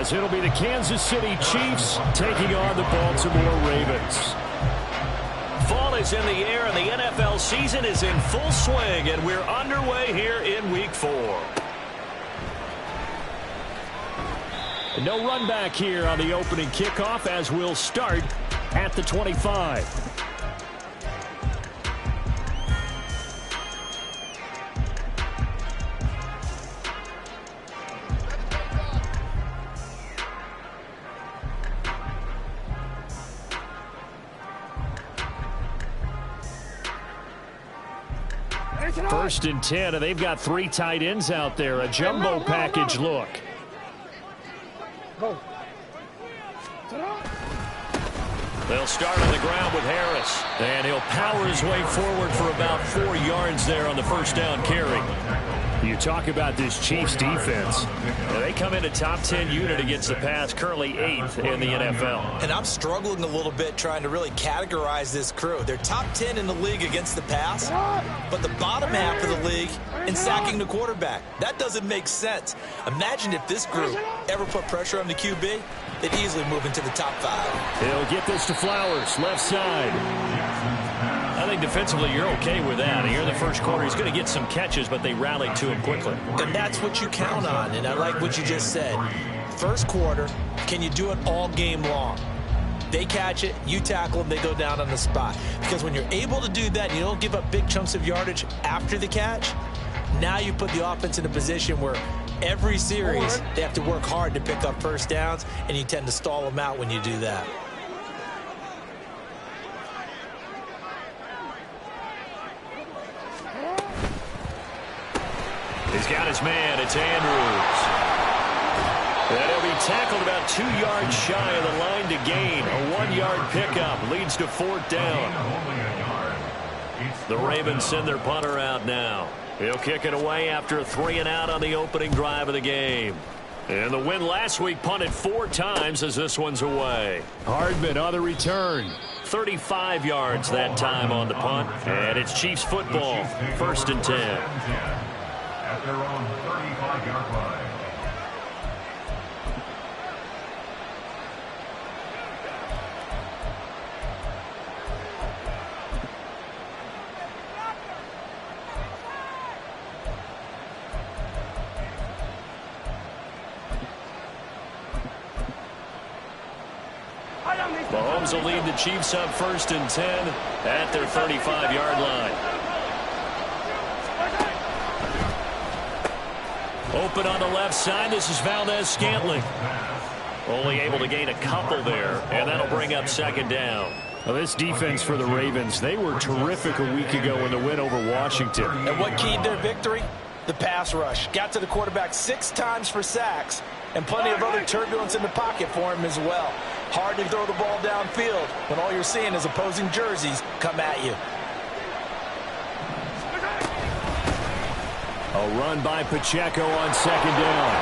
as it'll be the Kansas City Chiefs taking on the Baltimore Ravens. Fall is in the air and the NFL season is in full swing, and we're underway here in Week 4. No run back here on the opening kickoff as we'll start at the 25. First and 10, and they've got 3 tight ends out there. A jumbo package look. They'll start on the ground with Harris. And he'll power his way forward for about 4 yards there on the first down carry. You talk about this Chiefs defense. Now they come in a top 10 unit against the pass, currently 8th in the NFL. And I'm struggling a little bit trying to really categorize this crew. They're top 10 in the league against the pass, but the bottom half of the league in sacking the quarterback. That doesn't make sense. Imagine if this group ever put pressure on the QB, they'd easily move into the top 5. He'll get this to Flowers, left side. I think defensively you're okay with that. Here in the first quarter, he's going to get some catches, but they rallied to him quickly. And that's what you count on, and I like what you just said. First quarter, can you do it all game long? They catch it, you tackle them, they go down on the spot. Because when you're able to do that, and you don't give up big chunks of yardage after the catch, now you put the offense in a position where every series they have to work hard to pick up first downs, and you tend to stall them out when you do that. He's got his man. It's Andrews. And he'll be tackled about 2 yards shy of the line to gain. A 1-yard pickup leads to 4th down. The Ravens send their punter out now. He'll kick it away after a 3-and-out on the opening drive of the game. And the win last week punted 4 times as this one's away. Hardman on the return. 35 yards that time on the punt. And it's Chiefs football. 1st and 10. At their own 35-yard line. Mahomes will lead the Chiefs up 1st and 10 at their 35-yard line. Open on the left side. This is Valdez-Scantling. Only able to gain a couple there, and that'll bring up 2nd down. Well, this defense for the Ravens, they were terrific a week ago in the win over Washington. And what keyed their victory? The pass rush. Got to the quarterback 6 times for sacks, and plenty of other turbulence in the pocket for him as well. Hard to throw the ball downfield when all you're seeing is opposing jerseys come at you. A run by Pacheco on 2nd down.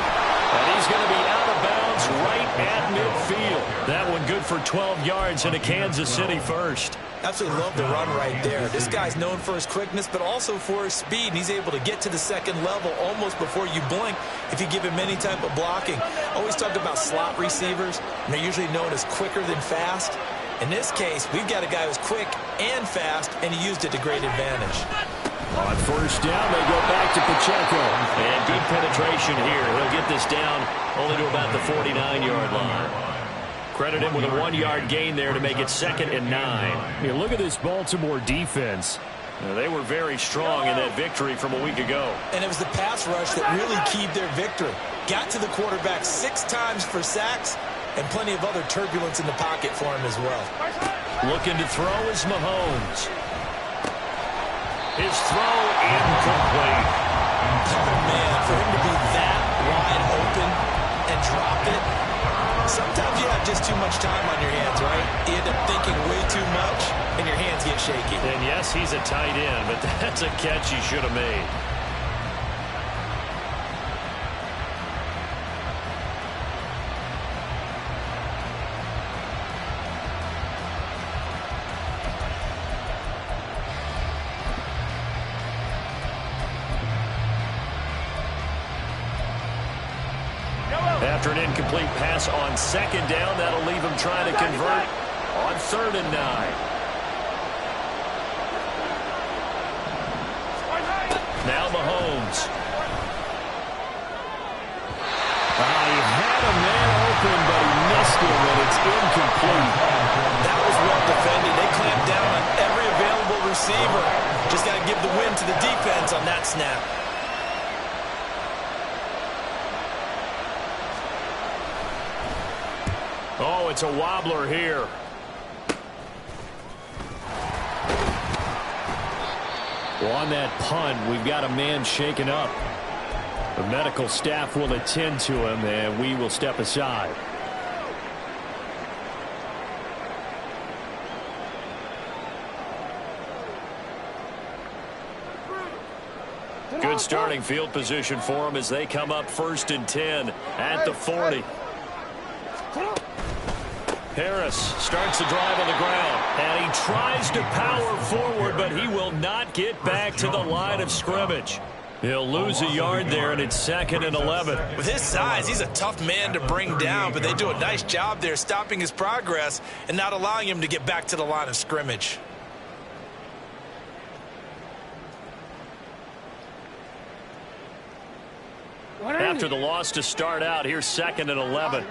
And he's going to be out of bounds right at midfield. That one good for 12 yards into Kansas City first. Absolutely love the run right there. This guy's known for his quickness, but also for his speed. And he's able to get to the 2nd level almost before you blink if you give him any type of blocking. Always talk about slot receivers, and they're usually known as quicker than fast. In this case, we've got a guy who's quick and fast, and he used it to great advantage. On 1st down, they go back to Pacheco. And deep penetration here. He'll get this down only to about the 49-yard line. Credit him with a 1-yard gain there to make it 2nd and 9. Look at this Baltimore defense. They were very strong in that victory from a week ago. And it was the pass rush that really keyed their victory. Got to the quarterback 6 times for sacks, and plenty of other turbulence in the pocket for him as well. Looking to throw is Mahomes. His throw incomplete. Oh, man, for him to be that wide open and drop it. Sometimes you have just too much time on your hands, right? You end up thinking way too much, and your hands get shaky. And yes, he's a tight end, but that's a catch he should have made. After an incomplete pass on second down, that'll leave him trying to convert on 3rd and 9. Now Mahomes. He had a man open, but he missed him, and it's incomplete. That was well defended. They clamped down on every available receiver. Just got to give the win to the defense on that snap. Oh, it's a wobbler here. Well, on that punt, we've got a man shaken up. The medical staff will attend to him, and we will step aside. Good starting field position for him as they come up 1st and 10 at the 40. Harris starts the drive on the ground, and he tries to power forward, but he will not get back to the line of scrimmage. He'll lose a yard there, and it's 2nd and 11. With his size, he's a tough man to bring down, but they do a nice job there stopping his progress and not allowing him to get back to the line of scrimmage. After the loss to start out, here's 2nd and 11.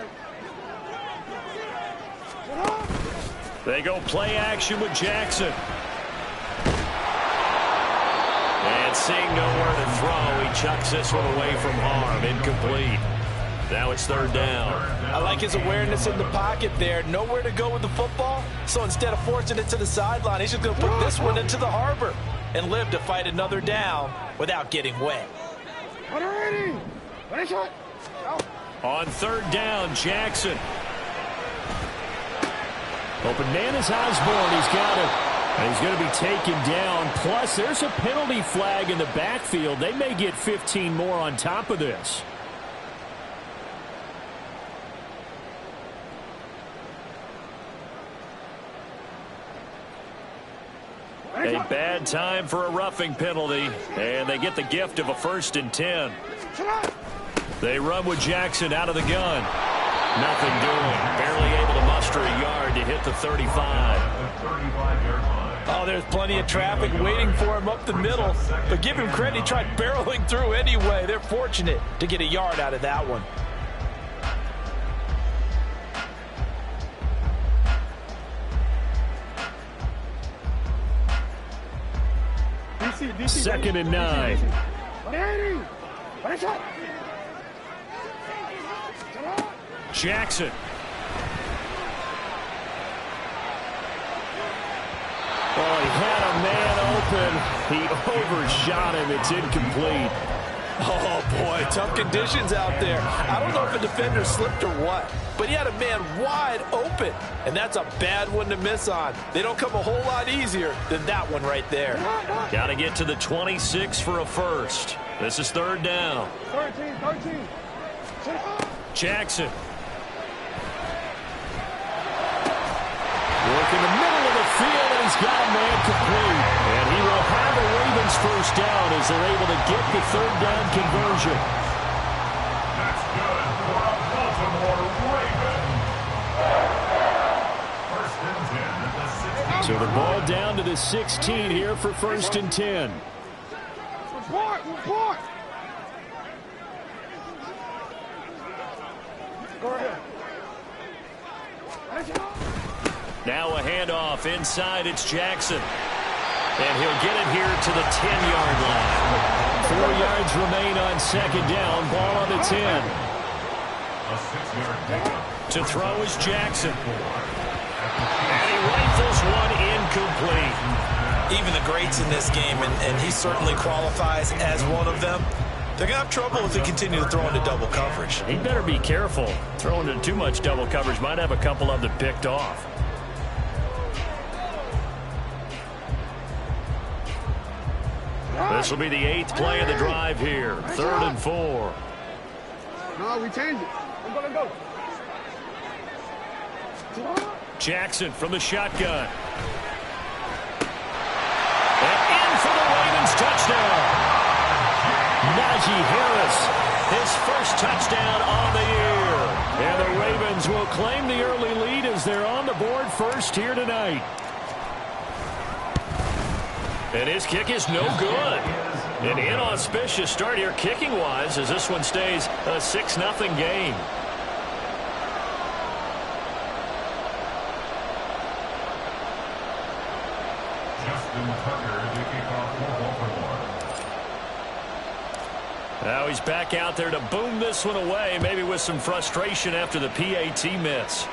They go play action with Jackson. And seeing nowhere to throw, he chucks this one away from harm. Incomplete. Now it's 3rd down. I like his awareness in the pocket there. Nowhere to go with the football. So instead of forcing it to the sideline, he's just going to put this one into the harbor and live to fight another down without getting wet. On 3rd down, Jackson. Open man is Osborne. He's got it. And he's going to be taken down. Plus, there's a penalty flag in the backfield. They may get 15 more on top of this. A bad time for a roughing penalty, and they get the gift of a 1st and 10. They run with Jackson out of the gun. Nothing doing. Barely able to muster a yard to hit the 35. Oh, there's plenty of traffic waiting for him up the middle. But give him credit, he tried barreling through anyway. They're fortunate to get a yard out of that one. Second and 9. Jackson. Oh, he had a man open. He overshot him. It's incomplete. Oh, boy, tough conditions out there. I don't know if a defender slipped or what, but he had a man wide open, and that's a bad one to miss on. They don't come a whole lot easier than that one right there. Got to get to the 26 for a first. This is 3rd down. 13. Jackson. Work in the middle of the field, and he's got a man complete. And he will have the Ravens first down as they're able to get the 3rd down conversion. That's good for a Baltimore Ravens. 1st and 10 at the 16. So the ball down to the 16 here for 1st and 10. Report. Go ahead. Now a handoff inside. It's Jackson. And he'll get it here to the 10-yard line. 4 yards remain on 2nd down. Ball on the 10. A 6-yard pickup. To throw is Jackson. And he rifles one incomplete. Even the greats in this game, and he certainly qualifies as one of them, they're going to have trouble if they continue to throw into double coverage. He better be careful. Throwing into too much double coverage might have a couple of them picked off. This will be the 8th play of the drive here. 3rd and 4. No, we change it. Let's go. Jackson from the shotgun. And in for the Ravens touchdown. Najee Harris. His first touchdown on the year. Ravens will claim the early lead as they're on the board first here tonight. And his kick is no good. An inauspicious start here kicking-wise as this one stays a 6-0 game. Now he's back out there to boom this one away, maybe with some frustration after the PAT miss.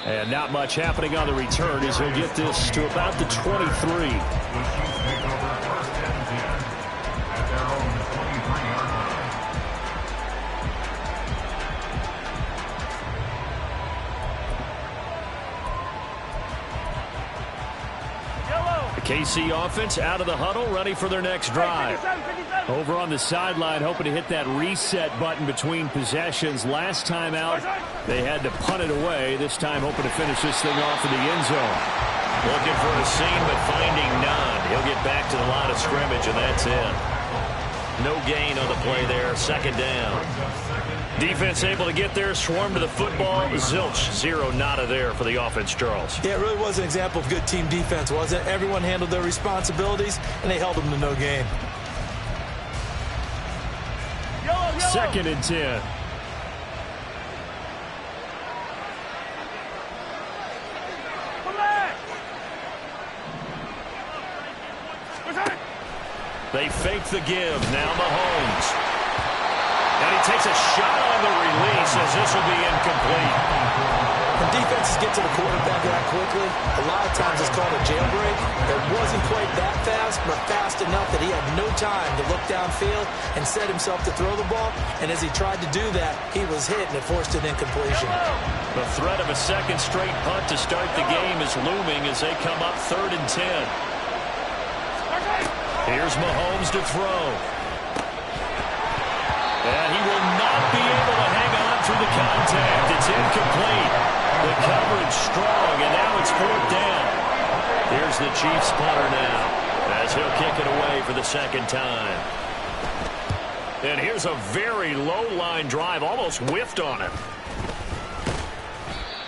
And not much happening on the return as he'll get this to about the 23. KC offense out of the huddle, ready for their next drive. Over on the sideline, hoping to hit that reset button between possessions. Last time out, they had to punt it away. This time, hoping to finish this thing off in the end zone. Looking for a seam, but finding none. He'll get back to the line of scrimmage, and that's it. No gain on the play there. Second down. Defense able to get there, swarm to the football. Zilch, zero nada there for the offense, Charles. Yeah, it really was an example of good team defense, wasn't it? Everyone handled their responsibilities, and they held them to no gain. Second and 10. They fake the give. Now Mahomes. And he takes a shot on the release as this will be incomplete. When defenses get to the quarterback that quickly, a lot of times it's called a jailbreak. It wasn't quite that fast, but fast enough that he had no time to look downfield and set himself to throw the ball. And as he tried to do that, he was hit, and it forced an incompletion. The threat of a second straight punt to start the game is looming as they come up 3rd and 10. Here's Mahomes to throw. And he will not be able to hang on through the contact. It's incomplete. The coverage strong, and now it's 4th down. Here's the Chiefs punter now as he'll kick it away for the second time. And here's a very low-line drive, almost whiffed on it.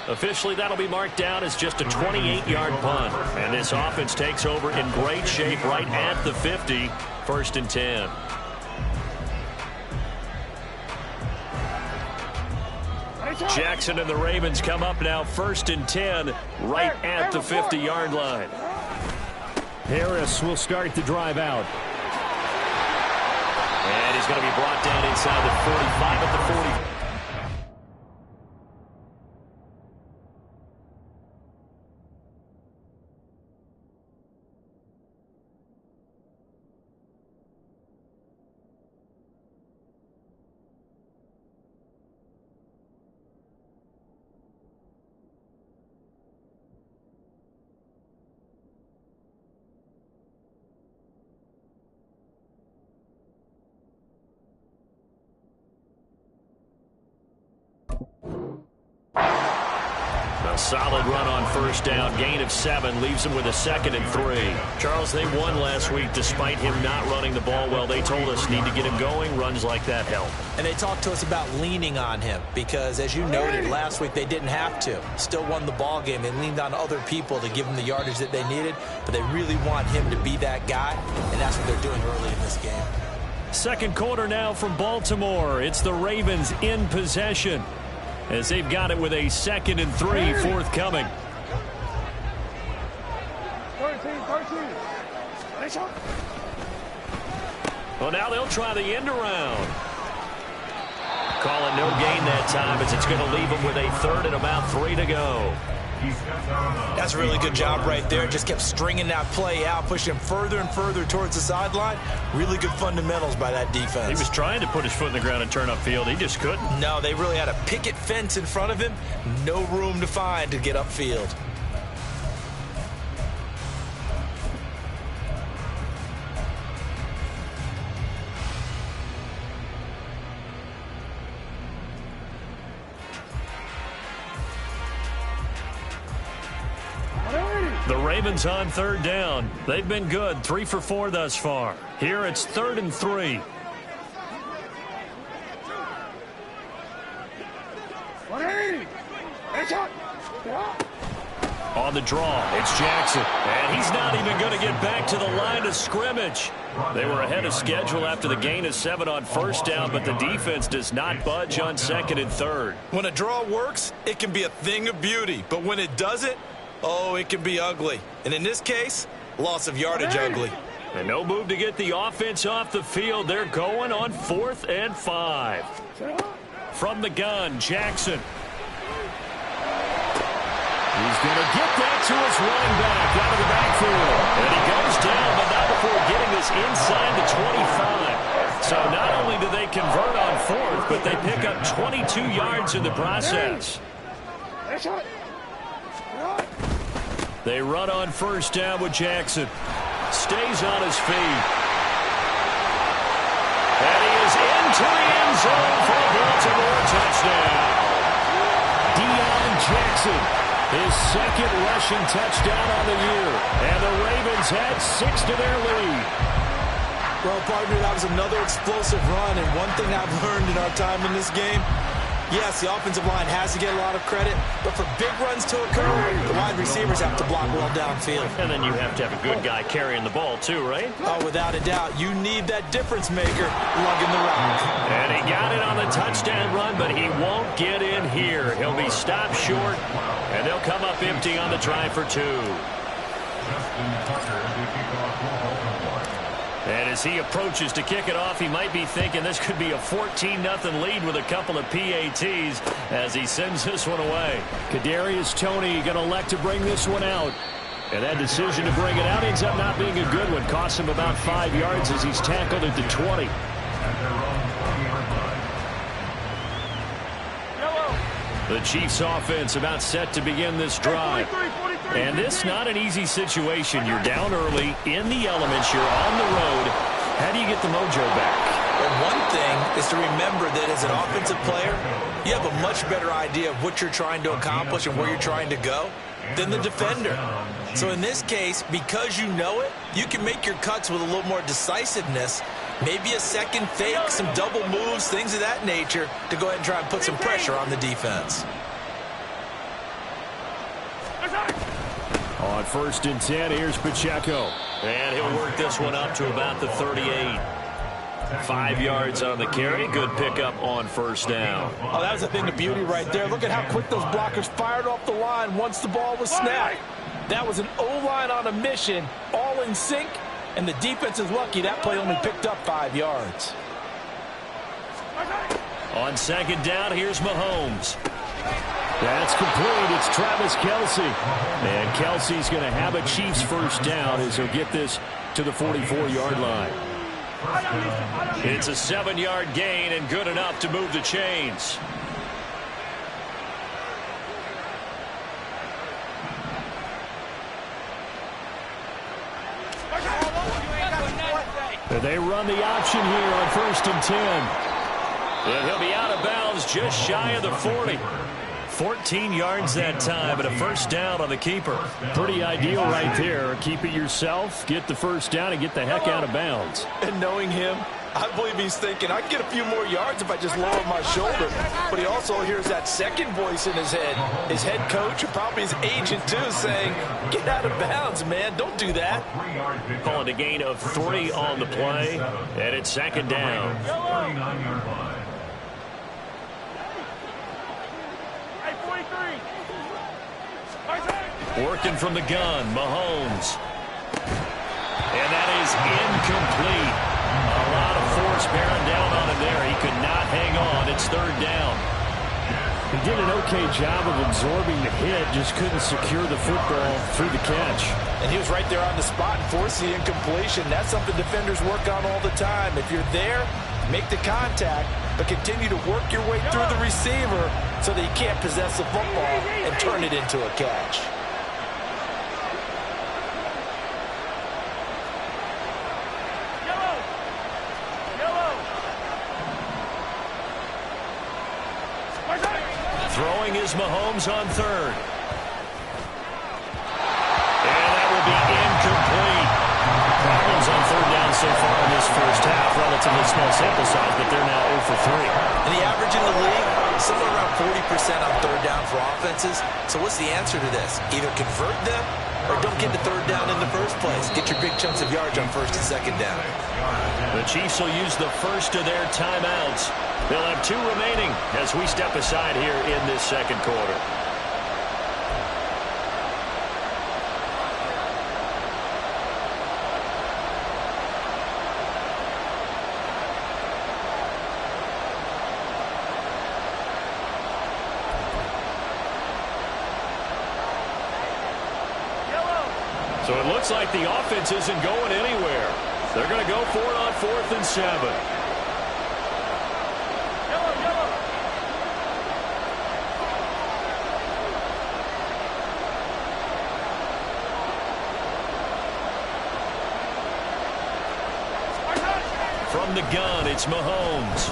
Officially, that'll be marked down as just a 28-yard punt. And this offense takes over in great shape right at the 50. 1st and 10. Jackson and the Ravens come up now 1st and 10 right at the 50-yard line. Harris will start the drive out. And he's going to be brought down inside the 45 at the 40. Solid run on 1st down. Gain of 7 leaves him with a 2nd and 3. Charles, they won last week despite him not running the ball well. They told us need to get him going. Runs like that help. And they talked to us about leaning on him because, as you noted, last week they didn't have to. Still won the ball game. They leaned on other people to give them the yardage that they needed, but they really want him to be that guy, and that's what they're doing early in this game. Second quarter now from Baltimore. It's the Ravens in possession, as they've got it with a 2nd and 3 forthcoming. 13. Well, now they'll try the end around. Call it no gain that time as it's going to leave them with a 3rd and about 3 to go. That's a really good job right there. Just kept stringing that play out, pushing him further and further towards the sideline. Really good fundamentals by that defense. He was trying to put his foot in the ground and turn upfield. He just couldn't. No, they really had a picket fence in front of him. No room to find to get upfield. The Ravens on 3rd down. They've been good, 3 for 4 thus far. Here it's 3rd and 3. On the draw, it's Jackson. And he's not even going to get back to the line of scrimmage. They were ahead of schedule after the gain of 7 on first down, but the defense does not budge on second and third. When a draw works, it can be a thing of beauty. But when it doesn't, oh, it can be ugly. And in this case, loss of yardage ugly. And no move to get the offense off the field. They're going on 4th and 5. From the gun, Jackson. He's going to get that to his running back out of the backfield. And he goes down, but not before getting this inside the 25. So not only do they convert on 4th, but they pick up 22 yards in the process. They run on first down with Jackson. Stays on his feet. And he is into the end zone for a Baltimore touchdown. Deion Jackson, his second rushing touchdown on the year. And the Ravens add 6 to their lead. Well, partner, that was another explosive run. And one thing I've learned in our time in this game, yes, the offensive line has to get a lot of credit, but for big runs to occur, the wide receivers have to block well downfield. And then you have to have a good guy carrying the ball too, right? Oh, without a doubt. You need that difference maker lugging the rock. And he got it on the touchdown run, but he won't get in here. He'll be stopped short, and they'll come up empty on the try for 2. And as he approaches to kick it off, he might be thinking this could be a 14-0 lead with a couple of PATs as he sends this one away. Kadarius Toney going to elect to bring this one out. And that decision to bring it out ends up not being a good one. Costs him about 5 yards as he's tackled at the 20. The Chiefs offense about set to begin this drive. And this not an easy situation. You're down early, in the elements, you're on the road. How do you get the mojo back? Well, one thing is to remember that as an offensive player, you have a much better idea of what you're trying to accomplish and where you're trying to go than the defender. So in this case, because you know it, you can make your cuts with a little more decisiveness. Maybe a second fake, some double moves, things of that nature to go ahead and try and put some pressure on the defense. On 1st and 10, here's Pacheco. And he'll work this one up to about the 38. 5 yards on the carry. Good pickup on first down. Oh, that was a thing of beauty right there. Look at how quick those blockers fired off the line once the ball was snapped. That was an O-line on a mission, all in sync, and the defense is lucky that play only picked up 5 yards. On second down, here's Mahomes. That's complete. It's Travis Kelce. And Kelce's going to have a Chiefs first down as he'll get this to the 44-yard line. It's a 7-yard gain and good enough to move the chains. They run the option here on 1st and 10. And he'll be out of bounds just shy of the 40. 14 yards that time, but a first down on the keeper. Pretty ideal right there. Keep it yourself, get the first down, and get the heck out of bounds. And knowing him, I believe he's thinking, I can get a few more yards if I just lower my shoulder. But he also hears that second voice in his head. His head coach and probably his agent, too, saying, get out of bounds, man. Don't do that. Calling a gain of 3 on the play, and it's second down. Working from the gun, Mahomes. And that is incomplete. A lot of force bearing down on him there. He could not hang on. It's third down. He did an okay job of absorbing the hit, just couldn't secure the football through the catch. And he was right there on the spot and forced the incompletion. That's something defenders work on all the time. If you're there, make the contact, but continue to work your way through the receiver so that he can't possess the football and turn it into a catch. Throwing is Mahomes on third. And that will be incomplete. Problems on third down so far in this first half. Relatively small sample size, but they're now 0 for 3. And the average in the league somewhere around 40% on third down for offenses. So what's the answer to this? Either convert them or don't get to third down in the first place. Get your big chunks of yards on first and second down. The Chiefs will use the first of their timeouts. They'll have 2 remaining as we step aside here in this second quarter. So it looks like the offense isn't going anywhere. They're going to go for it on 4th and 7. From the gun, it's Mahomes.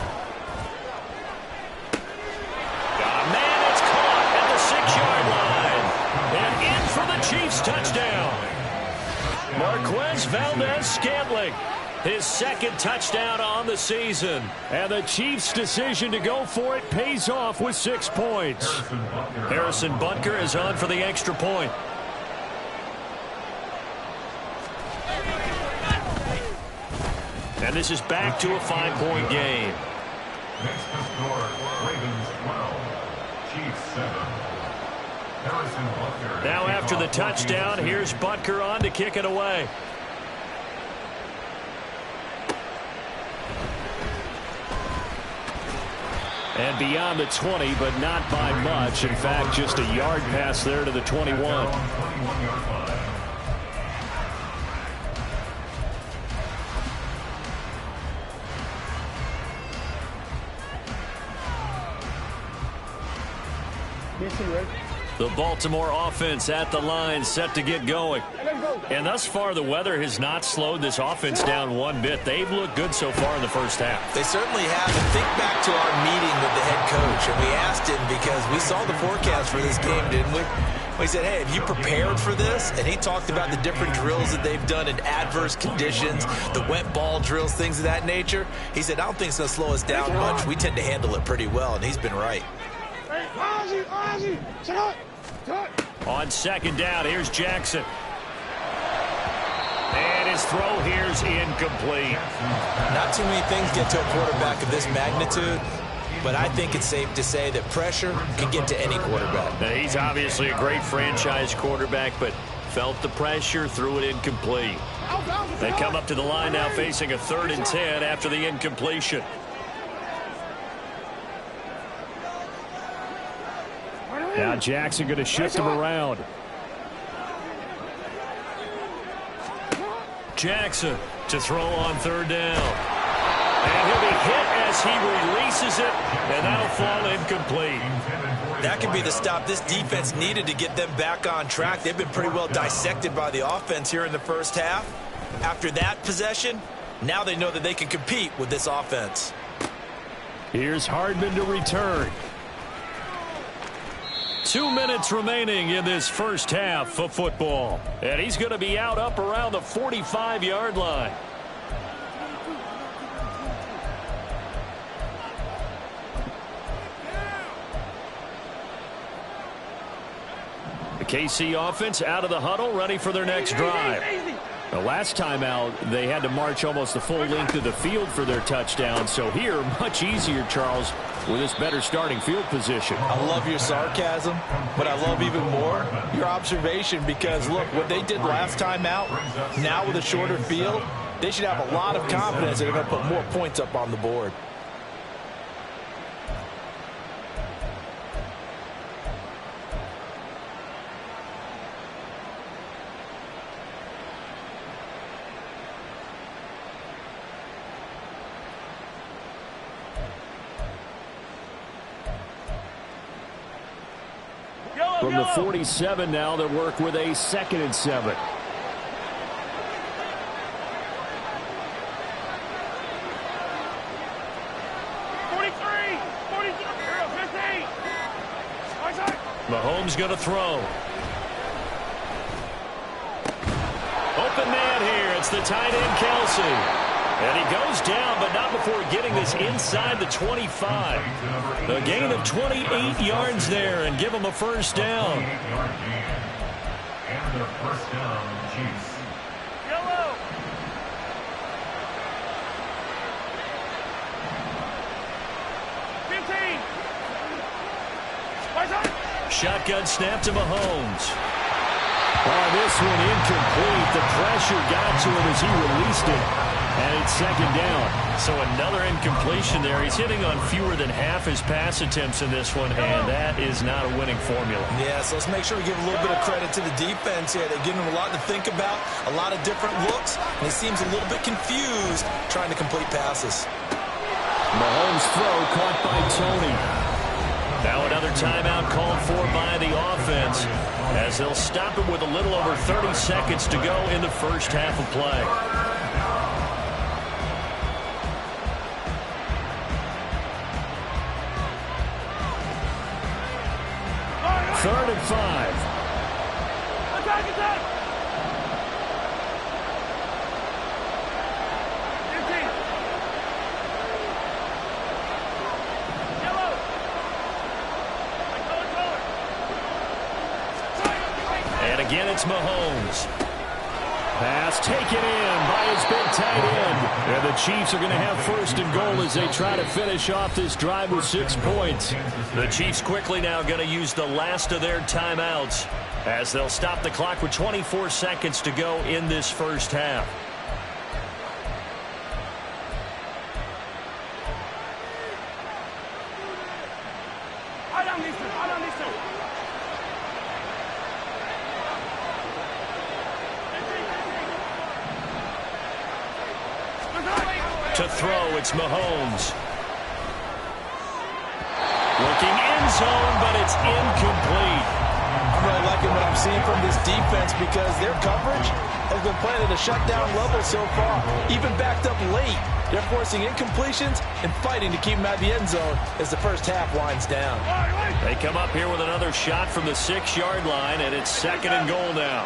Got a man, it's caught at the 6-yard line. And in for the Chiefs touchdown. Marquez Valdez-Scantling, his second touchdown on the season. And the Chiefs' decision to go for it pays off with 6 points. Harrison Butker is on for the extra point. And this is back to a 5-point game. Next to score, Ravens 12, Chiefs 7. Harrison Butker. Now after the touchdown, here's Butker on to kick it away. And beyond the 20, but not by much. In fact, just a yard pass there to the 21. 21-yard line. The Baltimore offense at the line, set to get going. And thus far, the weather has not slowed this offense down one bit. They've looked good so far in the first half. They certainly have. And think back to our meeting with the head coach, and we asked him because we saw the forecast for this game, didn't we? We said, hey, have you prepared for this? And he talked about the different drills that they've done in adverse conditions, the wet ball drills, things of that nature. He said, I don't think it's going to slow us down much. We tend to handle it pretty well, and he's been right. On second down, here's Jackson. And his throw here's incomplete. Not too many things get to a quarterback of this magnitude, but I think it's safe to say that pressure can get to any quarterback. Now, he's obviously a great franchise quarterback, but felt the pressure, threw it incomplete. They come up to the line now facing a 3rd and 10 after the incompletion. Now Jackson going to shift him around. Jackson to throw on 3rd down. And he'll be hit as he releases it, and that'll fall incomplete. That could be the stop this defense needed to get them back on track. They've been pretty well dissected by the offense here in the first half. After that possession, now they know that they can compete with this offense. Here's Hardman to return. 2 minutes remaining in this first half of football. And he's going to be out up around the 45-yard line. The KC offense out of the huddle, ready for their next drive. The last time out, they had to march almost the full length of the field for their touchdown. So here, much easier, Charles, with this better starting field position. I love your sarcasm, but I love even more your observation because, look, what they did last time out, now with a shorter field, they should have a lot of confidence that they're going to put more points up on the board. From the 47 now, they work with a 2nd and 7. Mahomes going to throw. Open man here. It's the tight end, Kelsey. And he goes down, but not before getting this inside the 25. A gain of 28 yards there and give him a first down. And the first down, Chiefs. Yellow. Shotgun snap to Mahomes. Oh, this one incomplete. The pressure got to him as he released it. And it's second down. So another incompletion there. He's hitting on fewer than half his pass attempts in this one, and that is not a winning formula. Yeah, so let's make sure we give a little bit of credit to the defense here. They're giving him a lot to think about, a lot of different looks, and he seems a little bit confused trying to complete passes. Mahomes' throw caught by Tony. Now another timeout called for by the offense as they'll stop it with a little over 30 seconds to go in the first half of play. Third and 5. Attack, attack! And again, it's Mahomes. Pass taken in by his big tight end. And the Chiefs are going to have first and goal as they try to finish off this drive with 6 points. The Chiefs quickly now going to use the last of their timeouts as they'll stop the clock with 24 seconds to go in this first half. To throw, it's Mahomes. Looking end zone, but it's incomplete. I'm really liking what I'm seeing from this defense because their coverage has been playing at a shutdown level so far. Even backed up late, they're forcing incompletions and fighting to keep them out of the end zone as the first half winds down. They come up here with another shot from the 6-yard line, and it's second and goal now.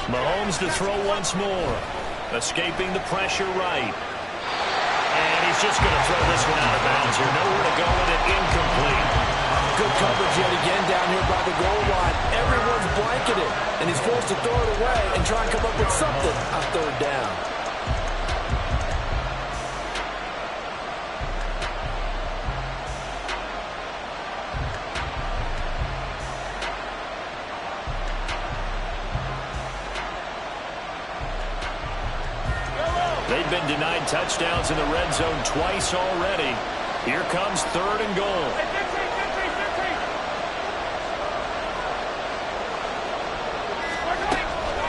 Mahomes to throw once more. Escaping the pressure right. And he's just going to throw this one out of bounds here. Nowhere to go with it. Incomplete. Good coverage yet again down here by the goal line. Everyone's blanketed, and he's forced to throw it away and try and come up with something on third down. They've been denied touchdowns in the red zone twice already. Here comes third and goal.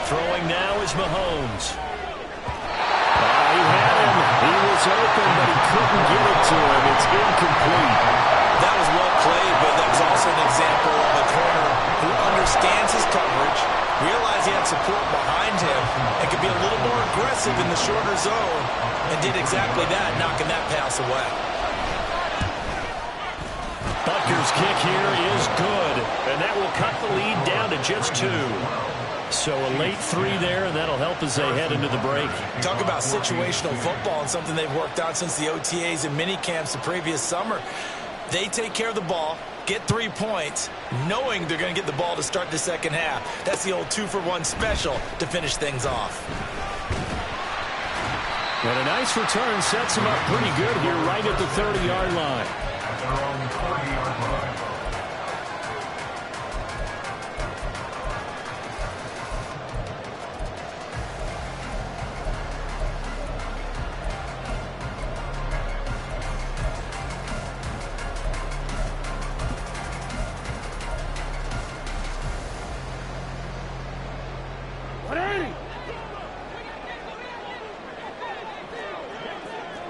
Throwing now is Mahomes. He had him. He was open, but he couldn't get it to him. It's incomplete. That was well played, but that was also an example of a corner who understands his coverage, realized he had support behind him, and could be a little more aggressive in the shorter zone, and did exactly that, knocking that pass away. Butker's kick here is good, and that will cut the lead down to just 2. So a late 3 there, and that'll help as they head into the break. Talk about situational football and something they've worked on since the OTAs and mini camps the previous summer. They take care of the ball, get 3 points, knowing they're going to get the ball to start the second half. That's the old 2-for-1 special to finish things off. And a nice return sets him up pretty good here right at the 30-yard line. At their own 40-yard line.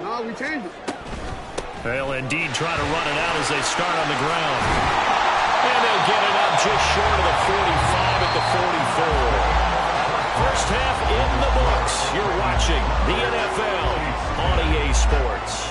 No, we changed it. They'll indeed try to run it out as they start on the ground. And they'll get it up just short of the 45 at the 44. First half in the books. You're watching the NFL on EA Sports.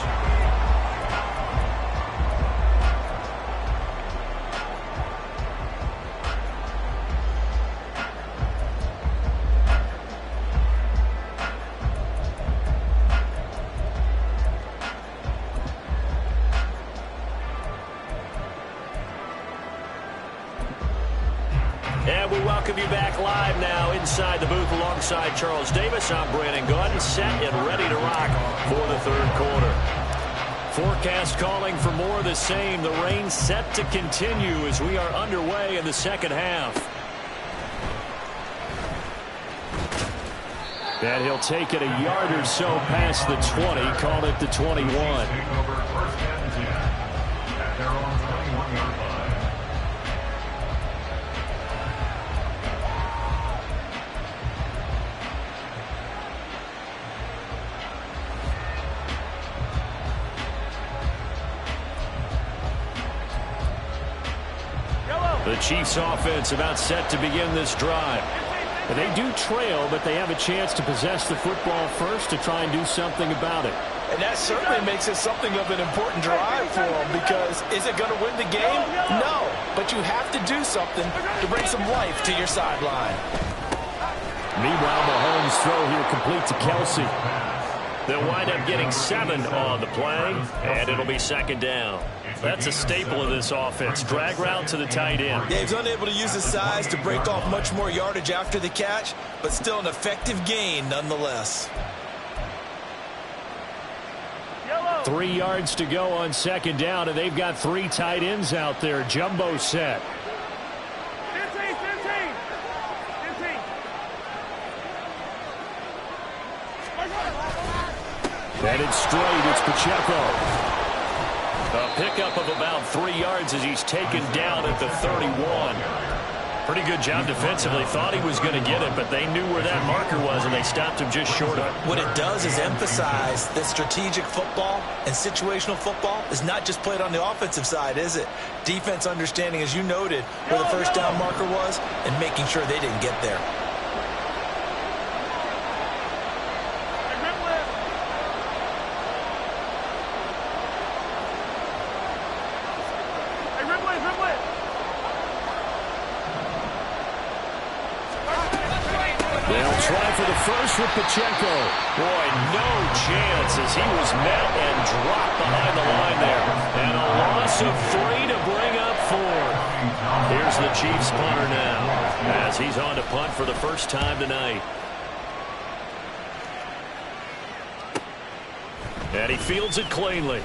And we welcome you back live now inside the booth alongside Charles Davis. I'm Brandon Gaudin, set and ready to rock for the third quarter. Forecast calling for more of the same. The rain set to continue as we are underway in the second half. And he'll take it a yard or so past the 20, call it the 21. The Chiefs offense about set to begin this drive. And they do trail, but they have a chance to possess the football first to try and do something about it. And that certainly makes it something of an important drive for them, because is it going to win the game? No, but you have to do something to bring some life to your sideline. Meanwhile, Mahomes' throw here complete to Kelsey. They'll wind up getting 7 on the play, and it'll be second down. That's a staple of this offense. Drag route to the tight end. Yeah, he's unable to use his size to break off much more yardage after the catch, but still an effective gain nonetheless. 3 yards to go on second down, and they've got 3 tight ends out there. Jumbo set. 15. Headed straight, it's Pacheco. A pickup of about 3 yards as he's taken down at the 31. Pretty good job defensively. Thought he was going to get it, but they knew where that marker was, and they stopped him just short of it. What it does is emphasize that strategic football and situational football is not just played on the offensive side, is it? Defense understanding, as you noted, where the first down marker was and making sure they didn't get there. They'll try for the first with Pacheco. Boy, no chance as he was met and dropped behind the line there. And a loss of 3 to bring up 4. Here's the Chiefs punter now as he's on to punt for the first time tonight. And he fields it cleanly.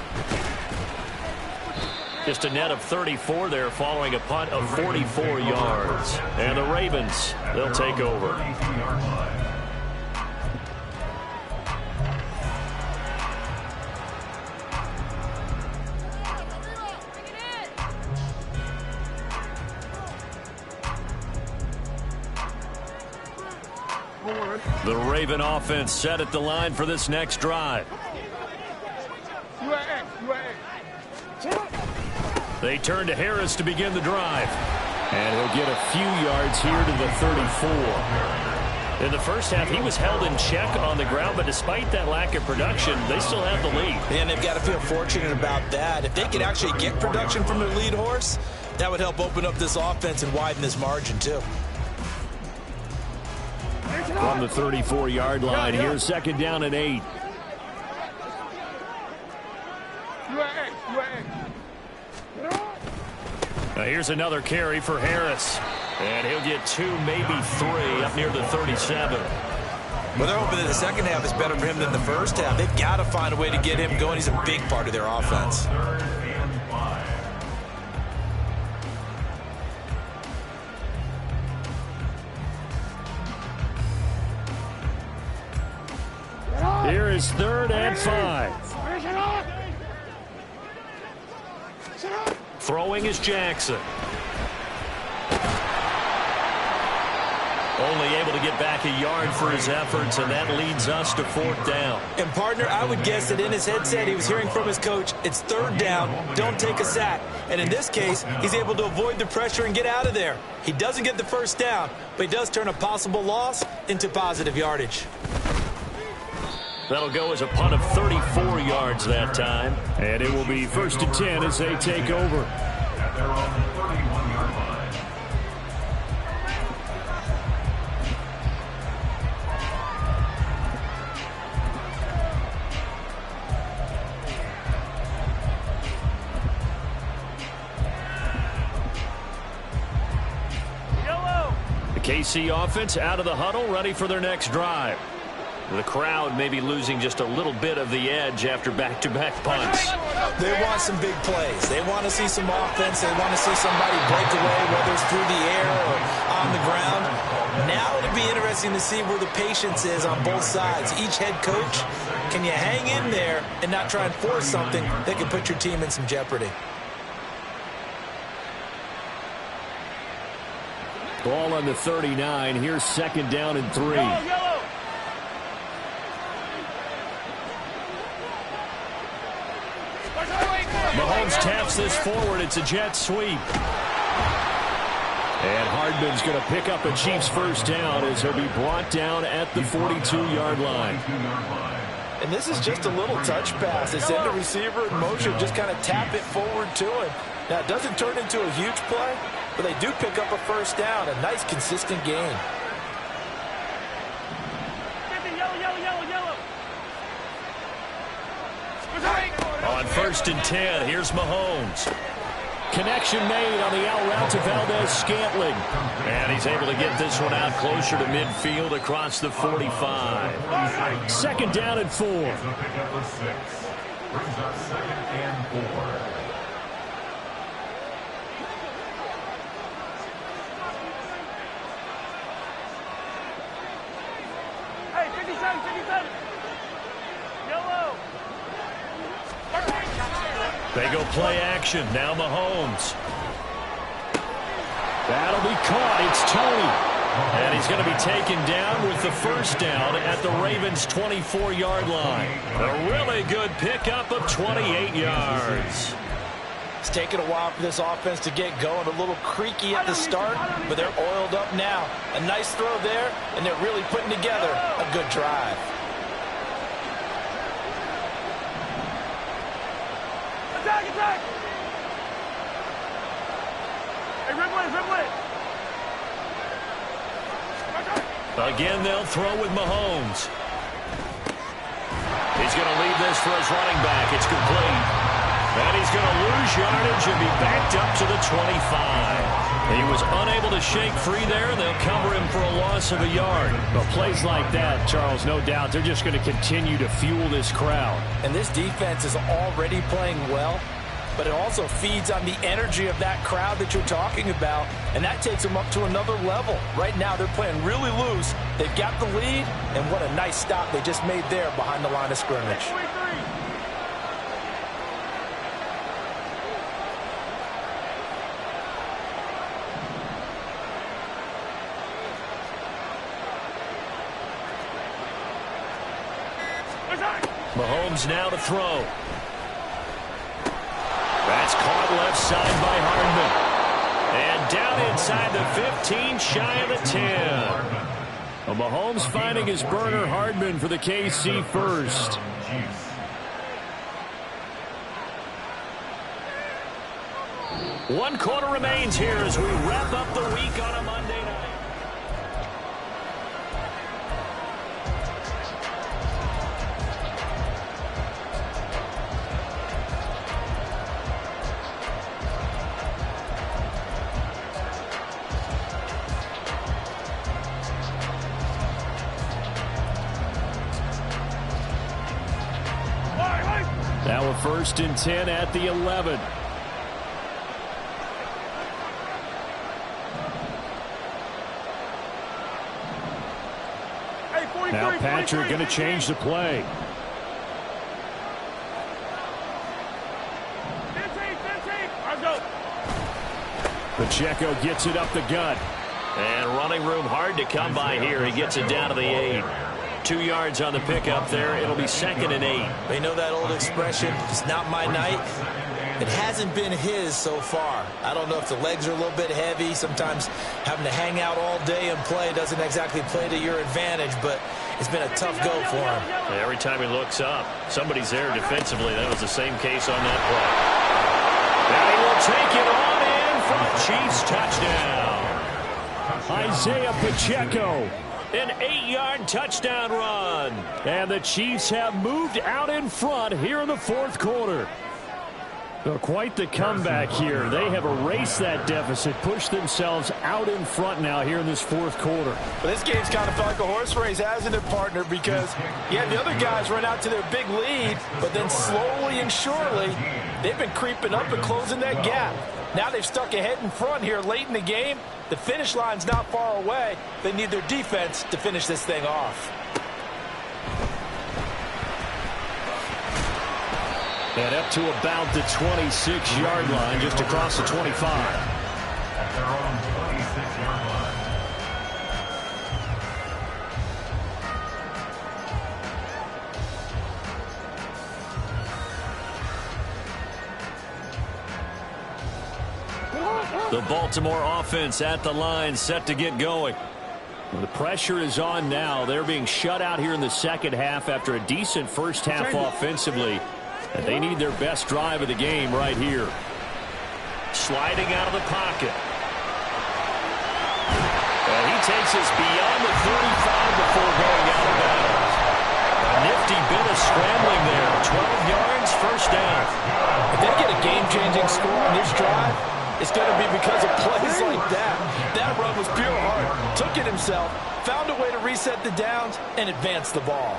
Just a net of 34 there following a punt of 44 yards. And the Ravens, they'll take over. The Raven offense set at the line for this next drive. They turn to Harris to begin the drive. And he'll get a few yards here to the 34. In the first half, he was held in check on the ground, but despite that lack of production, they still have the lead. And they've got to feel fortunate about that. If they could actually get production from their lead horse, that would help open up this offense and widen this margin, too. From the 34-yard line, here's second down and 8. Now here's another carry for Harris. And he'll get 2, maybe 3, up near the 37. Well, they're hoping that the second half is better for him than the first half. They've got to find a way to get him going. He's a big part of their offense. Here is 3rd and 5. Throwing is Jackson. Only able to get back a yard for his efforts, and that leads us to 4th down. And, partner, I would guess that in his headset he was hearing from his coach, it's 3rd down, don't take a sack. And in this case, he's able to avoid the pressure and get out of there. He doesn't get the first down, but he does turn a possible loss into positive yardage. That'll go as a punt of 34 yards that time. And it will be 1st and 10 as they take over. Yellow. KC offense out of the huddle, ready for their next drive. The crowd may be losing just a little bit of the edge after back-to-back punts. They want some big plays. They want to see some offense. They want to see somebody break away, whether it's through the air or on the ground. Now it'll be interesting to see where the patience is on both sides. Each head coach, can you hang in there and not try and force something that can put your team in some jeopardy? Ball on the 39. Here's second down and 3. Yellow. Mahomes taps this forward. It's a jet sweep. And Hardman's going to pick up a Chiefs first down as he'll be brought down at the 42-yard line. And this is just a little touch pass. They send the receiver in motion, just kind of tap it forward to him. Now, it doesn't turn into a huge play, but they do pick up a first down. A nice, consistent gain. On first and 10, here's Mahomes. Connection made on the out route to Valdez-Scantling. And he's able to get this one out closer to midfield across the 45. Second down and 4. Brings up second and 4. Hey, 57, 57. Yellow. They go play action. Now Mahomes. That'll be caught. It's Tony. And he's going to be taken down with the first down at the Ravens' 24-yard line. A really good pickup of 28 yards. It's taken a while for this offense to get going. A little creaky at the start, but they're oiled up now. A nice throw there, and they're really putting together a good drive. Attack, attack. Hey, Ridley. Again, they'll throw with Mahomes. He's going to leave this for his running back. It's complete. And he's going to lose yardage and be backed up to the 25. He was unable to shake free there, and they'll cover him for a loss of a yard. But plays like that, Charles, no doubt, they're just going to continue to fuel this crowd. And this defense is already playing well, but it also feeds on the energy of that crowd that you're talking about, and that takes them up to another level. Right now, they're playing really loose. They've got the lead, and what a nice stop they just made there behind the line of scrimmage. 23. Mahomes now to throw. That's caught left side by Hardman. And down inside the 15, shy of the 10. Well, Mahomes finding his burner, Hardman, for the KC first. One quarter remains here as we wrap up the week on a Monday night. Now a first and 10 at the 11. Now Patrick going to change the play. Pacheco gets it up the gut. And running room hard to come by here. He gets it down to the 8. 2 yards on the pickup there. It'll be second and 8. You know that old expression, it's not my night? It hasn't been his so far. I don't know if the legs are a little bit heavy. Sometimes having to hang out all day and play doesn't exactly play to your advantage, but it's been a tough go for him. Every time he looks up, somebody's there defensively. That was the same case on that play. And he will take it on in for a Chiefs touchdown. Isaiah Pacheco. An 8-yard touchdown run. And the Chiefs have moved out in front here in the fourth quarter. Well, quite the comeback here. They have erased that deficit, pushed themselves out in front now here in this fourth quarter. But this game's kind of felt like a horse race, hasn't it, partner? Because, yeah, the other guys run out to their big lead, but then slowly and surely, they've been creeping up and closing that gap. Now they've stuck ahead in front here late in the game. The finish line's not far away. They need their defense to finish this thing off. And up to about the 26-yard line, just across the 25. At their own 26-yard line. The Baltimore offense at the line, set to get going. Well, the pressure is on now. They're being shut out here in the second half after a decent first half offensively. And they need their best drive of the game right here. Sliding out of the pocket. And he takes us beyond the 35 before going out of bounds. A nifty bit of scrambling there. 12 yards, first down. If they get a game-changing score on this drive, it's going to be because of plays like that. That run was pure heart. Took it himself, found a way to reset the downs, and advance the ball.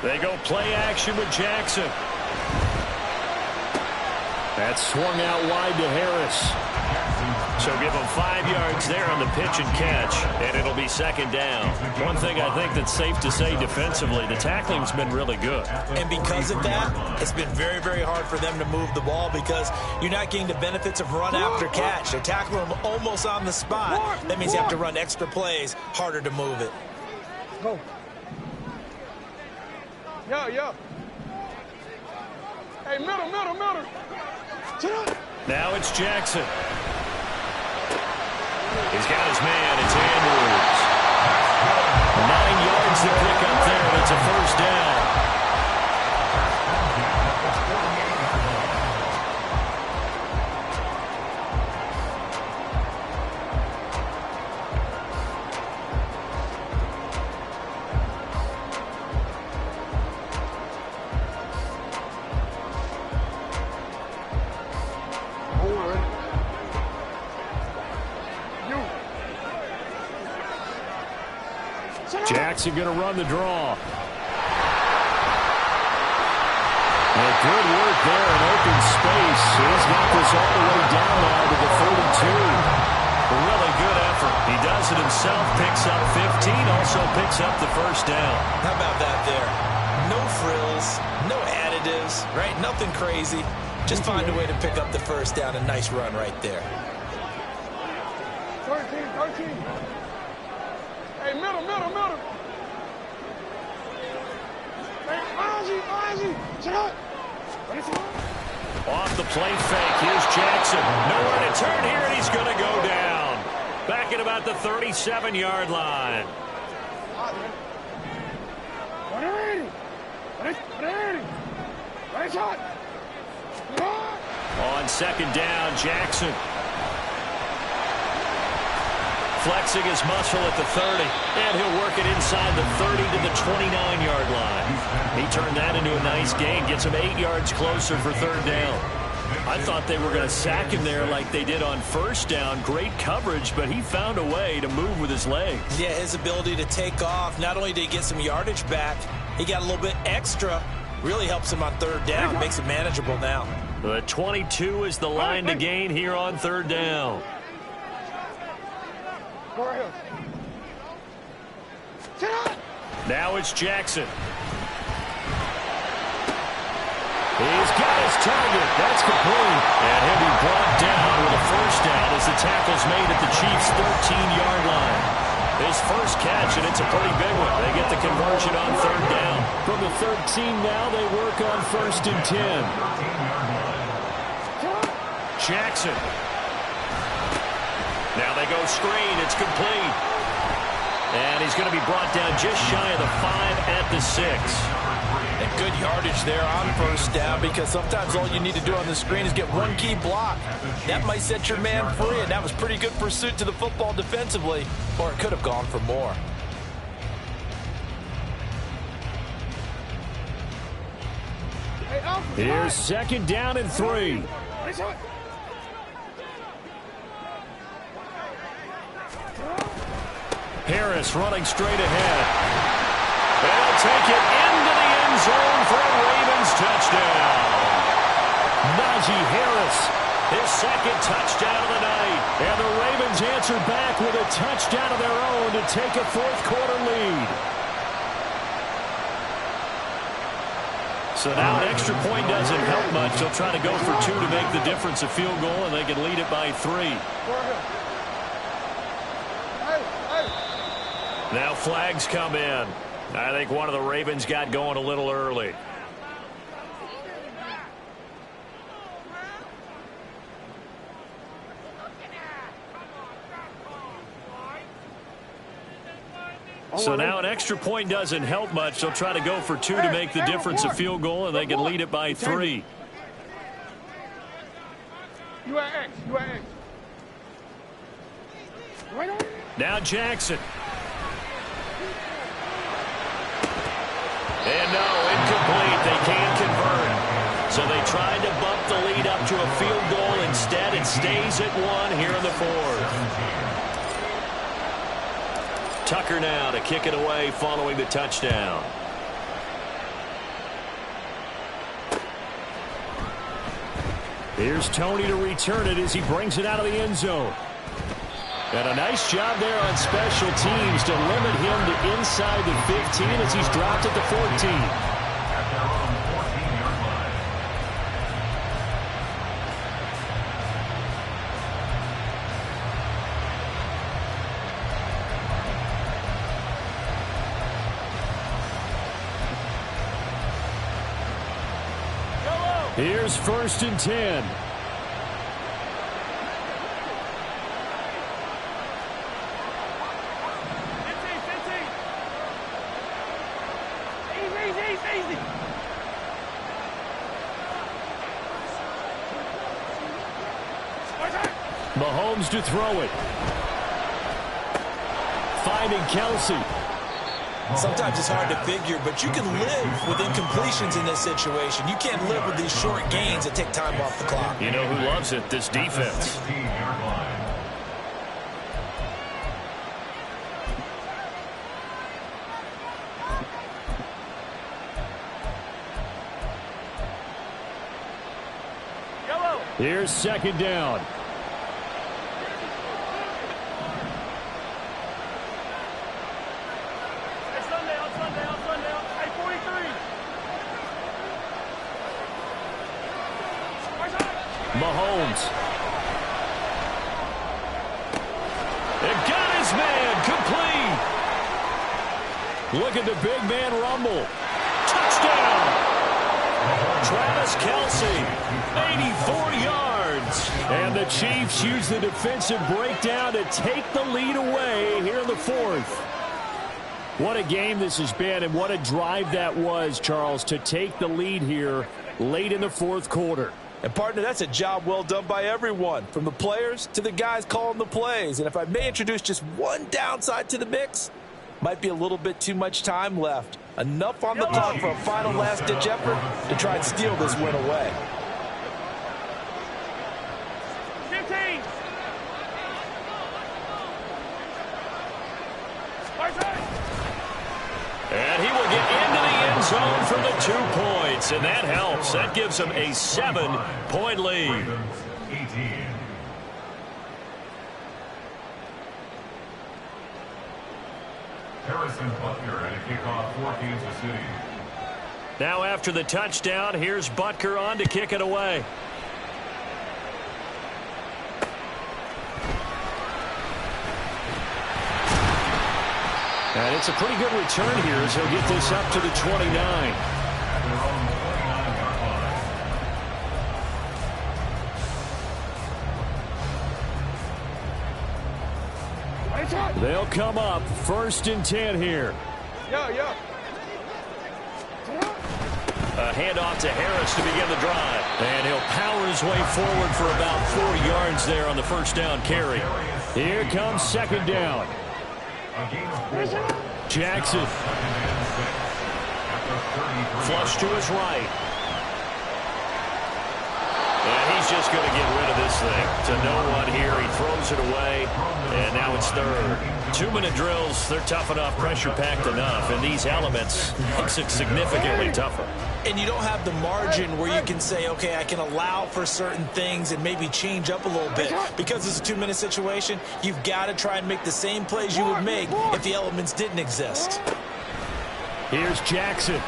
They go play action with Jackson. That swung out wide to Harris. So give them 5 yards there on the pitch and catch, and it'll be second down. One thing I think that's safe to say defensively, the tackling's been really good. And because of that, it's been very, very hard for them to move the ball because you're not getting the benefits of run after catch. They're tackling them almost on the spot. That means you have to run extra plays, harder to move it. Go. Yo. Hey, middle. Now it's Jackson. He's got his man. It's Andrews. 9 yards to pick up there, and it's a first down. Jackson going to run the draw. And good work there in open space. He's got this all the way down now to the 42. A really good effort. He does it himself, picks up 15, also picks up the first down. How about that there? No frills, no additives, right? Nothing crazy. Just find a way to pick up the first down. A nice run right there. 13. Hey, middle. Off the play fake, here's Jackson. Nowhere to turn here, and he's going to go down. Back at about the 37-yard line. On second down, Jackson. Flexing his muscle at the 30, and he'll work it inside the 30 to the 29-yard line. He turned that into a nice gain, gets him 8 yards closer for third down. I thought they were going to sack him there like they did on first down. Great coverage, but he found a way to move with his legs. Yeah, his ability to take off, not only did he get some yardage back, he got a little bit extra. Really helps him on third down, makes it manageable now. The 22 is the line to gain here on third down. Now it's Jackson. He's got his target. That's complete. And he'll be brought down with a first down as the tackle's made at the Chiefs' 13-yard line. His first catch, and it's a pretty big one. They get the conversion on third down. From the 13 now, they work on first and 10. Jackson. Now they go screen. It's complete. And he's going to be brought down just shy of the 5 at the 6. And good yardage there on first down, because sometimes all you need to do on the screen is get one key block. That might set your man free, and that was pretty good pursuit to the football defensively, or it could have gone for more. Here's 2nd down and 3. Harris running straight ahead. They'll take it into the end zone for a Ravens touchdown. Najee Harris, his 2nd touchdown of the night. And the Ravens answer back with a touchdown of their own to take a 4th quarter lead. So now an extra point doesn't help much. They'll try to go for 2 to make the difference a field goal, and they can lead it by 3. Now flags come in. I think one of the Ravens got going a little early. So now an extra point doesn't help much. They'll try to go for 2 to make the difference a field goal, and they can lead it by 3. You at X. You at X. Right on. Now Jackson. And no, incomplete. They can't convert. So they tried to bump the lead up to a field goal. Instead, it stays at 1 here in the 4th. Tucker now to kick it away following the touchdown. Here's Tony to return it as he brings it out of the end zone. And a nice job there on special teams to limit him to inside the 15 as he's dropped at the 14. At their own 14-yard line. Here's 1st and 10. Mahomes to throw it. Finding Kelsey. Sometimes it's hard to figure, but you can live with incompletions in this situation. You can't live with these short gains that take time off the clock. You know who loves it? This defense. 16-yard line. Here's 2nd down. Mahomes. It got his man complete. Look at the big man rumble. Touchdown. Travis Kelce, 84 yards. And the Chiefs use the defensive breakdown to take the lead away here in the 4th. What a game this has been, and what a drive that was, Charles, to take the lead here late in the 4th quarter. And, partner, that's a job well done by everyone, from the players to the guys calling the plays. And if I may introduce just one downside to the mix, might be a little bit too much time left. Enough on the clock for a final last-ditch effort to try and steal this win away. 15. And he will get into the end zone for the 2 points, and that helps. That gives him a 7-point lead. Ravens 18. Harrison Butker at a kickoff for Kansas City. Now after the touchdown, here's Butker on to kick it away. And it's a pretty good return here as he'll get this up to the 29. At their own 29-yard line. They'll come up 1st and 10 here. Yeah. A handoff to Harris to begin the drive. And he'll power his way forward for about 4 yards there on the first down carry. Here comes second down. Jackson. Flush to his right. And he's just going to get rid of this thing. To no one here. He throws it away. And now it's third. 2-minute drills, they're tough enough, pressure-packed enough. And these elements makes it significantly tougher. And you don't have the margin where you can say, okay, I can allow for certain things and maybe change up a little bit. Because it's a 2-minute situation, you've got to try and make the same plays you would make if the elements didn't exist. Here's Jackson.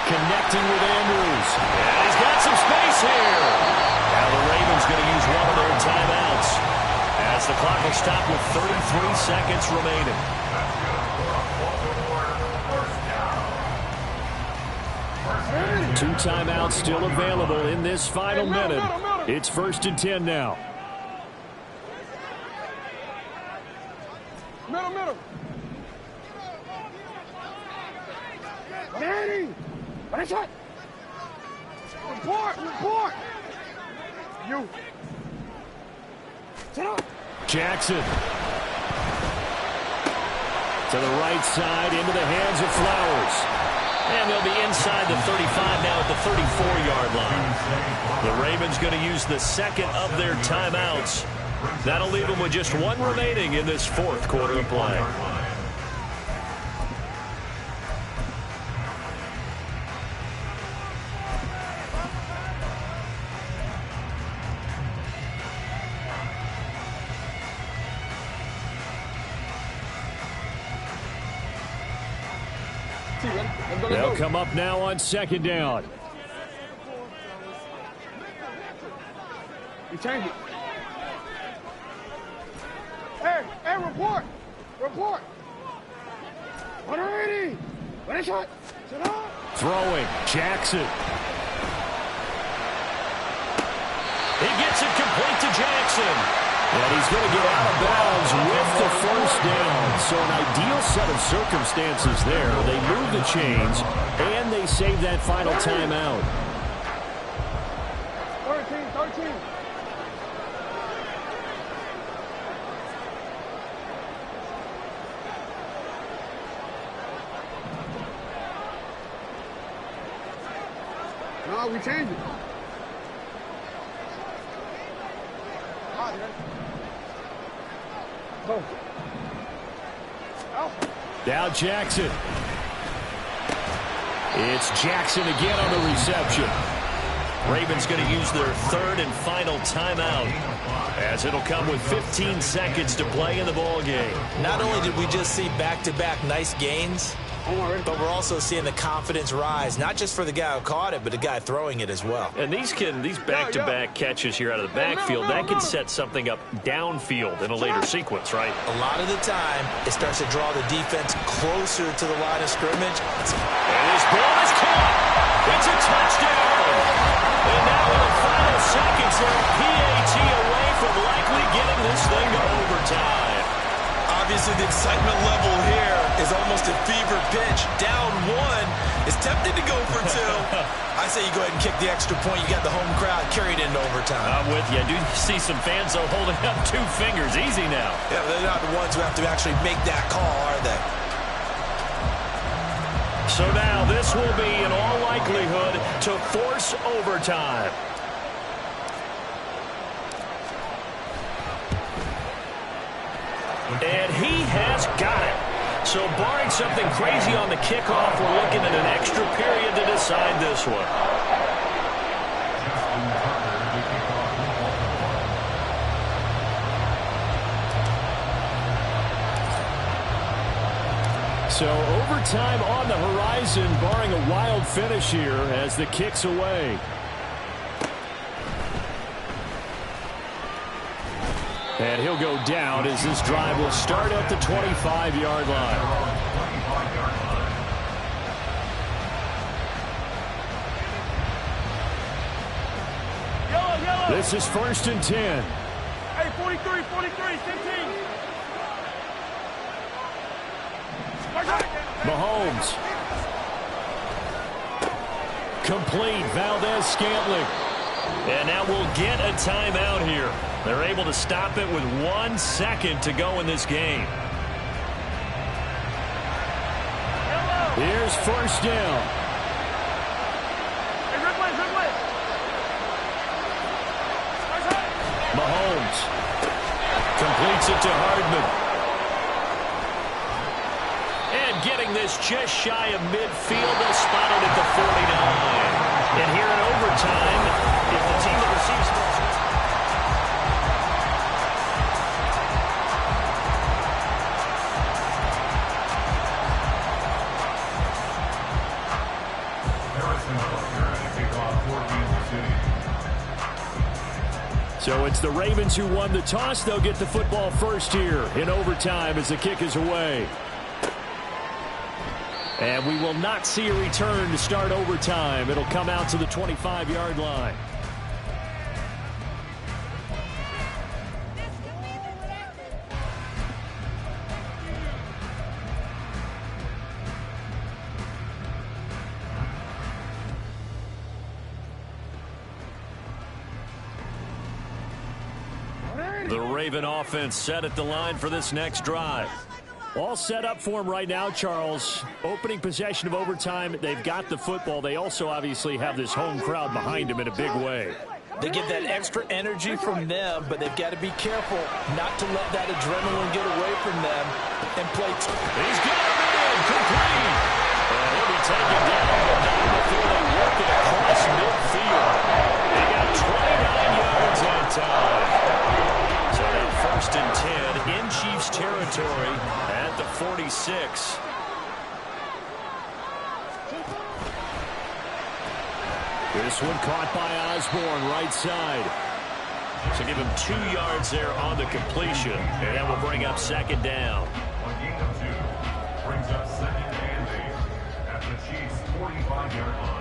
Connecting with Andrews. And he's got some space here. Now the Ravens going to use one of their timeouts as the clock will stop with 33 seconds remaining. Two timeouts still available in this final minute. It's 1st and 10 now. Middle. Danny! What is that? Report! You. Sit up. Jackson. To the right side, into the hands of Flowers. And they'll be inside the 35 now at the 34-yard line. The Ravens going to use the second of their timeouts. That'll leave them with just one remaining in this fourth quarter of play. They'll come up now on second down. You change it. Hey, report. 180. What is that? Sit up. Throwing. Jackson. He gets it complete to Jackson. And he's going to get out of bounds with the first down. So an ideal set of circumstances there. They move the chains, and they save that final timeout. 13. No, we change it. Go. Now Jackson. It's Jackson again on the reception. Ravens going to use their third and final timeout as it'll come with 15 seconds to play in the ball game. Not only did we just see back-to-back nice gains, but we're also seeing the confidence rise, not just for the guy who caught it, but the guy throwing it as well. And these back-to-back catches here out of the backfield, that can set something up downfield in a later sequence, right? A lot of the time, it starts to draw the defense closer to the line of scrimmage. And this ball is caught. It's a touchdown. And now in the final seconds, they're PAT away from likely getting this thing to overtime. Obviously, the excitement level here is almost a fever pitch. Down one, is tempted to go for two. I say you go ahead and kick the extra point. You got the home crowd carried into overtime. I'm with you. I do see some fans, though, holding up 2 fingers. Easy now. Yeah, they're not the ones who have to actually make that call, are they? So now this will be, in all likelihood, to force overtime. And he has got it. So barring something crazy on the kickoff, we're looking at an extra period to decide this one. So overtime on the horizon, barring a wild finish here as the kick's away. And he'll go down as this drive will start at the 25-yard line. Yellow. This is 1st and 10. Hey, 43, 15. Mahomes. Complete. Valdez-Scantling. And now we'll get a timeout here. They're able to stop it with 1 second to go in this game. Here's first down. Mahomes completes it to Hardman. And getting this just shy of midfield, they'll spot it at the 49. And here in overtime, if the team that receives... So it's the Ravens who won the toss. They'll get the football first here in overtime as the kick is away. And we will not see a return to start overtime. It'll come out to the 25-yard line. The Raven offense set at the line for this next drive. All set up for them right now, Charles. Opening possession of overtime. They've got the football. They also obviously have this home crowd behind them in a big way. They get that extra energy from them, but they've got to be careful not to let that adrenaline get away from them and play. He's got it in, complete. And he'll be taken down, but not before they work it across midfield. They got 29 yards that time. So now first and 10 in Chiefs territory at the 46. This one caught by Osborne, right side. So give him 2 yards there on the completion, and that will bring up second down. On gain of 2, brings up second and 8 at the Chiefs' 45-yard line.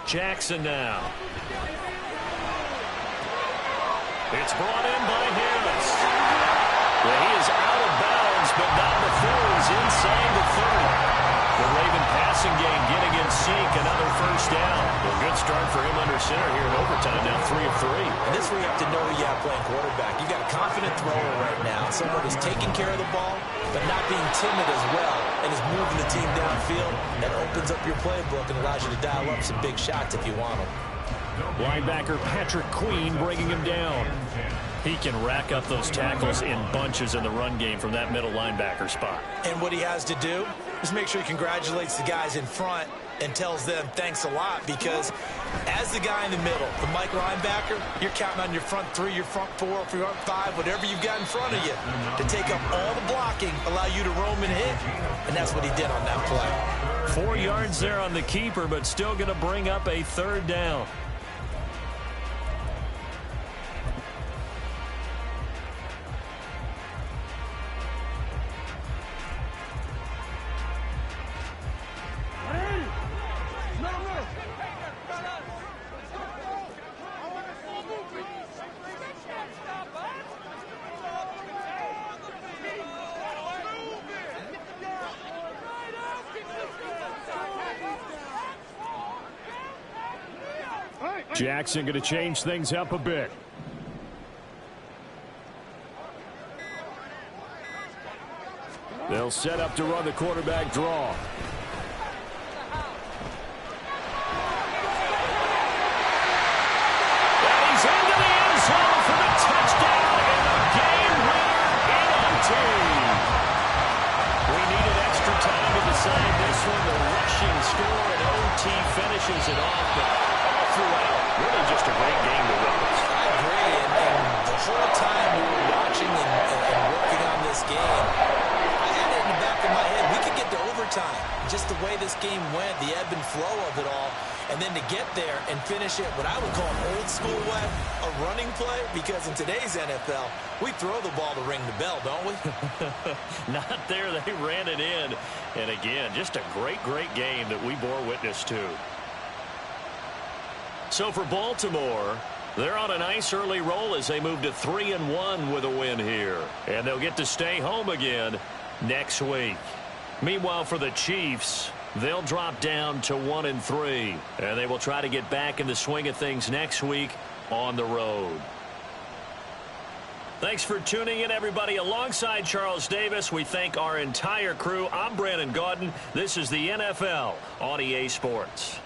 Jackson now. It's brought in by Harris. Well, he is out of bounds, but not before he's inside the 30. The Raven passing game getting in sync, another first down. A good start for him under center here in overtime, now 3 of 3. And this is where you have to know who you have playing quarterback. You got a confident thrower right now, someone who's taking care of the ball, but not being timid as well, and is moving the team downfield. That opens up your playbook and allows you to dial up some big shots if you want them. Linebacker Patrick Queen bringing him down. He can rack up those tackles in bunches in the run game from that middle linebacker spot. And what he has to do is make sure he congratulates the guys in front and tells them thanks a lot, because as the guy in the middle, the Mike linebacker, you're counting on your front 3, your front 4, your front 5, whatever you've got in front of you to take up all the blocking, allow you to roam and hit, and that's what he did on that play. 4 yards there on the keeper, but still going to bring up a third down. Jackson going to change things up a bit. They'll set up to run the quarterback draw. And he's into the end zone for the touchdown and a game winner in OT. We needed extra time to decide this one. The rushing score and OT finishes it off, but all throughout, really just a great game to witness. I agree, and the whole time we were watching and working on this game, I had it in the back of my head. We could get to overtime. Just the way this game went, the ebb and flow of it all, and then to get there and finish it what I would call an old school way, a running play, because in today's NFL, we throw the ball to ring the bell, don't we? Not there. They ran it in. And again, just a great, great game that we bore witness to. So for Baltimore, they're on a nice early roll as they move to 3-1 with a win here. And they'll get to stay home again next week. Meanwhile, for the Chiefs, they'll drop down to 1-3. And they will try to get back in the swing of things next week on the road. Thanks for tuning in, everybody. Alongside Charles Davis, we thank our entire crew. I'm Brandon Gaudin. This is the NFL on EA Sports.